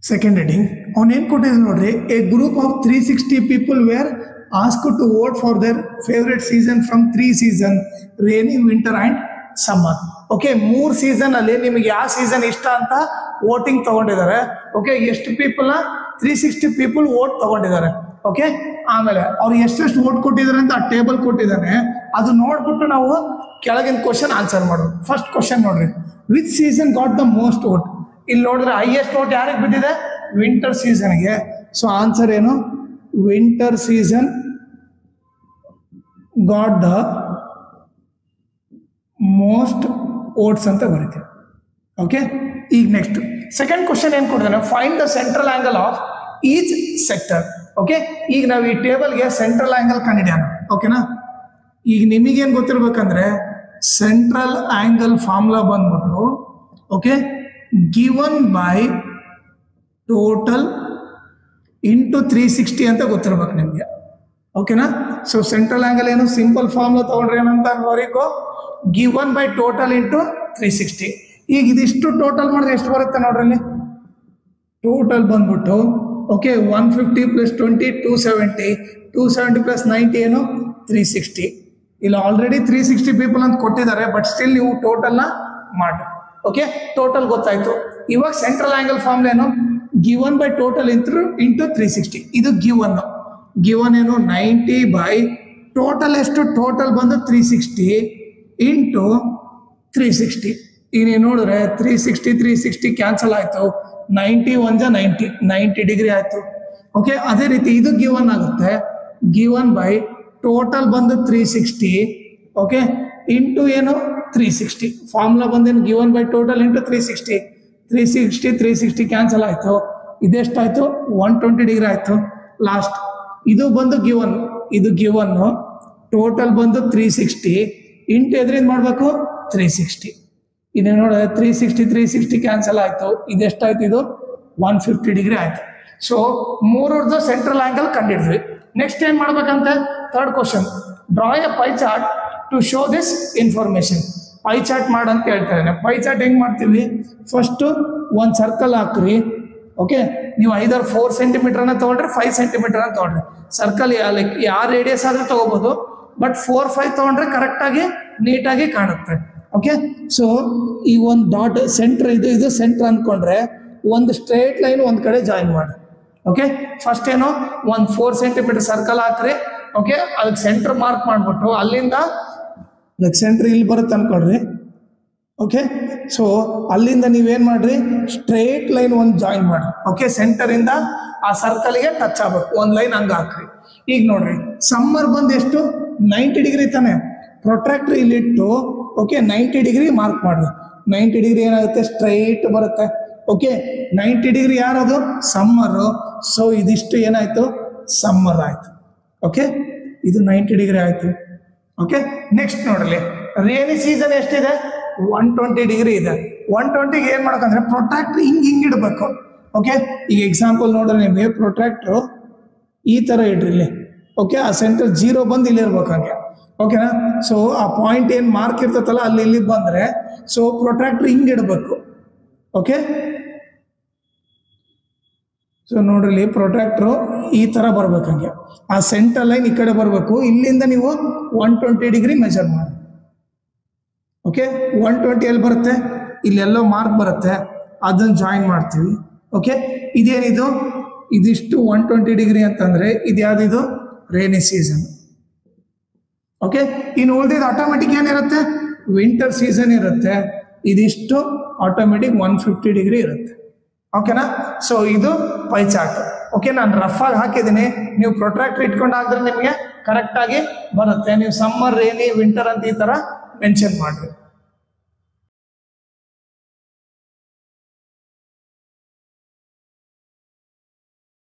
Second heading, on ಏನು ಕೊಟ್ಟಿದೆ ನೋಡ್ರಿ, a group of 360 people were asked to vote for their favorite season from 3 season, rainy, winter and summer. Okay, 3 season ಅಲ್ಲಿ ನಿಮಗೆ ಯಾವ season ಇಷ್ಟ ಅಂತ ವೋಟಿಂಗ್ ತಗೊಂಡಿದ್ದಾರೆ. ಓಕೆ, ಎಷ್ಟು ಪೀಪಲ್ 360 ಪೀಪಲ್ ವೋಟ್ ತಗೊಂಡಿದ್ದಾರೆ. ಓಕೆ, ಆಮೇಲೆ ಅವ್ರು ಎಷ್ಟೆಷ್ಟು ವೋಟ್ ಕೊಟ್ಟಿದ್ದಾರೆ ಅಂತ ಆ ಟೇಬಲ್ ಕೊಟ್ಟಿದ್ದಾನೆ, ಅದು ನೋಡ್ಬಿಟ್ಟು ನಾವು ಕೆಳಗಿನ ಕ್ವಶನ್ ಆನ್ಸರ್ ಮಾಡೋದು. ಫಸ್ಟ್ ಕ್ವಶನ್ ನೋಡ್ರಿ, which season got the most vote? ಇಲ್ಲಿ ನೋಡಿದ್ರೆ ಹೈಯೆಸ್ಟ್ ವೋಟ್ ಯಾರಿಗೆ ಬಿದ್ದಿದೆ? ವಿಂಟರ್ ಸೀಸನ್ಗೆ. ಸೊ ಆನ್ಸರ್ ಏನು? Winter season got the most votes ಅಂತ ಬರುತ್ತೆ. ಓಕೆ, ಈಗ ನೆಕ್ಸ್ಟ್ ಸೆಕೆಂಡ್ ಕ್ವಶನ್ ಏನು ಕೊಡ್ತಾನೆ? Find the central angle of each sector. Okay, ಈಗ ನಾವು ಈ ಟೇಬಲ್ಗೆ ಸೆಂಟ್ರಲ್ ಆಂಗಲ್ ಕಂಡಿಡಿಯೋಣ. ಓಕೆನಾ, ಈಗ ನಿಮಗೇನು ಗೊತ್ತಿರ್ಬೇಕಂದ್ರೆ ಸೆಂಟ್ರಲ್ ಆಂಗಲ್ ಫಾರ್ಮುಲಾ ಬಂದ್ಬಿಟ್ಟು okay given by total into 360 ಅಂತ ಗೊತ್ತಿರ್ಬೇಕು ನಿಮಗೆ. ಓಕೆನಾ, ಸೊ ಸೆಂಟ್ರಲ್ ಆಂಗಲ್ ಏನು ಸಿಂಪಲ್ ಫಾರ್ಮುಲಾ ತಗೊಂಡ್ರೆ ಏನಂತ ವರೆಗೂ ಗಿವನ್ ಬೈ ಟೋಟಲ್ ಇಂಟು 360. ಈಗ ಇದಿಷ್ಟು ಟೋಟಲ್ ಮಾಡಿದ್ರೆ ಎಷ್ಟು ಬರುತ್ತೆ ನೋಡ್ರಿ, ಅಲ್ಲಿ ಟೋಟಲ್ ಬಂದ್ಬಿಟ್ಟು ಓಕೆ 150 + 20 270, 270 + 90 ಏನು 360. ಇಲ್ಲ ಆಲ್ರೆಡಿ 360 ಪೀಪಲ್ ಅಂತ ಕೊಟ್ಟಿದ್ದಾರೆ, ಬಟ್ ಸ್ಟಿಲ್ ನೀವು ಟೋಟಲ್ನ ಮಾಡಿ. ಓಕೆ, ಟೋಟಲ್ ಗೊತ್ತಾಯ್ತು. ಇವಾಗ ಸೆಂಟ್ರಲ್ ಆಂಗಲ್ ಫಾರ್ಮುಲಾ ಏನು? Given by total into 360. ಇದು ಗಿವನ್ ಏನು 90 ಬೈ ಟೋಟಲ್ ಎಷ್ಟು? ಟೋಟಲ್ ಬಂದು 360 ಇಂಟು 360. ಈಗ ನೀವು ನೋಡಿದ್ರೆ 360 ಕ್ಯಾನ್ಸಲ್ ಆಯಿತು. 90 1 90 ಡಿಗ್ರಿ ಆಯಿತು. ಓಕೆ, ಅದೇ ರೀತಿ ಇದು ಗಿವನ್ ಆಗುತ್ತೆ. ಗಿವನ್ ಬೈ ಟೋಟಲ್ ಬಂದು 360 ಓಕೆ ಇಂಟು ಏನು 360. ಫಾರ್ಮುಲಾ ಬಂದೇನು given by total into 360 cancel ಆಯಿತು. ಇದೆಷ್ಟಾಯಿತು? 120 ಡಿಗ್ರಿ ಆಯಿತು. ಲಾಸ್ಟ್ ಇದು ಬಂದು ಇದು ಗಿವನ್ನು ಟೋಟಲ್ ಬಂದು 360 ಇಂಟು ಎದ್ರಿಂದ ಮಾಡಬೇಕು 360. ಇದು ನೋಡಿದ್ರೆ 360 ಕ್ಯಾನ್ಸಲ್ ಆಯಿತು. ಇದೆಷ್ಟಾಯ್ತು? ಇದು 150 ಡಿಗ್ರಿ ಆಯಿತು. ಸೊ ಮೂರರದ್ದು ಸೆಂಟ್ರಲ್ ಆಂಗಲ್ ಕಂಡಿದ್ವಿ. ನೆಕ್ಸ್ಟ್ ಏನು ಮಾಡ್ಬೇಕಂತ? Third question, draw a pie chart to show this information. Pie chart ಮಾಡಂತ ಹೇಳ್ತಾ ಇದ್ದೇನೆ. ಪೈ ಚಾರ್ಟ್ ಹೆಂಗೆ ಮಾಡ್ತೀವಿ? ಫಸ್ಟು ಒಂದು ಸರ್ಕಲ್ ಹಾಕ್ರಿ. ಓಕೆ, ನೀವು ಐದರ್ 4 ಸೆಂಟಿಮೀಟರ್ನ ತೊಗೊಳ್ರಿ, 5 ಸೆಂಟಿಮೀಟರ್ನ ತೊಗೊಳ್ರಿ. ಸರ್ಕಲ್ ಲೈಕ್ ಯಾವ ರೇಡಿಯಸ್ ಆದರೂ ತೊಗೋಬೋದು, ಬಟ್ 4 5 ತೊಗೊಂಡ್ರೆ ಕರೆಕ್ಟಾಗಿ ನೀಟಾಗಿ ಕಾಣುತ್ತೆ. ಓಕೆ, ಸೊ ಈ ಒಂದು ಡಾಟ್ ಸೆಂಟ್ರ್ ಇದು ಸೆಂಟ್ರ್ ಅಂದ್ಕೊಂಡ್ರೆ ಒಂದು ಸ್ಟ್ರೇಟ್ ಲೈನ್ ಒಂದು ಕಡೆ ಜಾಯಿನ್ ಮಾಡಿ. ಓಕೆ, ಫಸ್ಟ್ ಏನು ಒಂದು 4 ಸೆಂಟಿಮೀಟರ್ ಸರ್ಕಲ್ ಹಾಕ್ರಿ. ಓಕೆ, ಅದಕ್ಕೆ ಸೆಂಟ್ರ್ ಮಾರ್ಕ್ ಮಾಡಿಬಿಟ್ಟು ಅಲ್ಲಿಂದ ಲೈಕ್ ಸೆಂಟ್ರ್ ಇಲ್ಲಿ ಬರುತ್ತೆ ಅನ್ಕೊಳ್ರಿ. ಓಕೆ, ಸೊ ಅಲ್ಲಿಂದ ನೀವೇನು ಮಾಡ್ರಿ, ಸ್ಟ್ರೇಟ್ ಲೈನ್ ಒಂದು ಜಾಯಿನ್ ಮಾಡಿ. ಓಕೆ, ಸೆಂಟರಿಂದ ಆ ಸರ್ಕಲ್ಗೆ ಟಚ್ ಆಗ್ಬೇಕು, ಒಂದು ಲೈನ್ ಹಂಗೆ ಹಾಕ್ರಿ. ಈಗ ನೋಡ್ರಿ, ಸಮ್ಮರ್ ಬಂದು ಎಷ್ಟು 90 ಡಿಗ್ರಿ ತಾನೆ. ಪ್ರೊಟ್ರಾಕ್ಟರ್ ಇಲ್ಲಿಟ್ಟು ಓಕೆ 90 ಡಿಗ್ರಿ ಮಾರ್ಕ್ ಮಾಡ್ರಿ. 90 ಡಿಗ್ರಿ ಏನಾಗುತ್ತೆ? ಸ್ಟ್ರೈಟ್ ಬರುತ್ತೆ. ಓಕೆ, 90 ಡಿಗ್ರಿ ಯಾರದು? ಸಮ್ಮರು. ಸೊ ಇದಿಷ್ಟು ಏನಾಯ್ತು? ಸಮ್ಮರ್ ಆಯ್ತು. ಓಕೆ, ಇದು 90 ಡಿಗ್ರಿ ಆಯ್ತು. ಓಕೆ, ನೆಕ್ಸ್ಟ್ ನೋಡ್ರಿ, ರೇನಿ ಸೀಸನ್ ಎಷ್ಟಿದೆ? 120 ಡಿಗ್ರಿ ಇದೆ. 120ಗೆ ಏನು ಮಾಡ್ಬೇಕಂದ್ರೆ ಪ್ರೊಟ್ರಾಕ್ಟರ್ ಹಿಂಗೆ ಇಡಬೇಕು. ಓಕೆ, ಈಗ ಎಕ್ಸಾಂಪಲ್ ನೋಡ್ರಿ, ನಿಮಗೆ ಪ್ರೊಟ್ರಾಕ್ಟ್ರು ಈ ಥರ ಇಡ್ರಿ ಇಲ್ಲಿ. ಓಕೆ, ಆ ಸೆಂಟರ್ 0 ಬಂದು ಇಲ್ಲಿ ಇರ್ಬೇಕು ಹಂಗೆ. ಓಕೆನಾ, ಸೊ ಆ ಪಾಯಿಂಟ್ ಏನು ಮಾರ್ಕ್ ಇರ್ತೈತಲ್ಲ ಅಲ್ಲಿ ಇಲ್ಲಿ ಬಂದರೆ ಸೊ ಪ್ರೊಟ್ರಾಕ್ಟರ್ ಹಿಂಗೆ ಇಡಬೇಕು. ಓಕೆ, ಸೊ ನೋಡ್ರಿ, ಪ್ರೊಟ್ರಾಕ್ಟ್ರು ಈ ಥರ ಬರ್ಬೇಕು ಹಂಗೆ. ಆ ಸೆಂಟರ್ ಲೈನ್ ಈ ಕಡೆ ಬರಬೇಕು. ಇಲ್ಲಿಂದ ನೀವು 120 ಡಿಗ್ರಿ ಮೆಜರ್ ಮಾಡಿ. ಓಕೆ, 120 ಎಲ್ಲಿ ಬರುತ್ತೆ? ಇಲ್ಲೆಲ್ಲೋ ಮಾರ್ಕ್ ಬರುತ್ತೆ, ಅದನ್ನು ಜಾಯಿನ್ ಮಾಡ್ತೀವಿ. ಓಕೆ, ಇದೇನಿದು? ಇದಿಷ್ಟು 120 ಡಿಗ್ರಿ ಅಂತಂದರೆ ಇದು ಯಾವುದಿದು? Rainy season. ಓಕೆ, ಇನ್ನು ಉಳಿದಿದ್ದು ಆಟೋಮೆಟಿಕ್ ಏನಿರುತ್ತೆ? ವಿಂಟರ್ ಸೀಸನ್ ಇರುತ್ತೆ. ಇದಿಷ್ಟು ಆಟೋಮೆಟಿಕ್ 150 ಡಿಗ್ರಿ ಇರುತ್ತೆ. ಓಕೆನಾ, ಸೊ ಇದು ಪೈ ಚಾರ್ಟ್. ಓಕೆ, ನಾನು ರಫ್ ಆಗಿ ಹಾಕಿದ್ದೀನಿ. ನೀವು ಪ್ರೊಟ್ರಾಕ್ಟರ್ ಇಟ್ಕೊಂಡು ಹಾಕಿದ್ರೆ ನಿಮಗೆ ಕರೆಕ್ಟಾಗಿ ಬರುತ್ತೆ. ನೀವು ಸಮ್ಮರ್, ರೇನಿ, ವಿಂಟರ್ ಅಂತ ಈ ಥರ ಮೆನ್ಷನ್ ಮಾಡಿರಿ.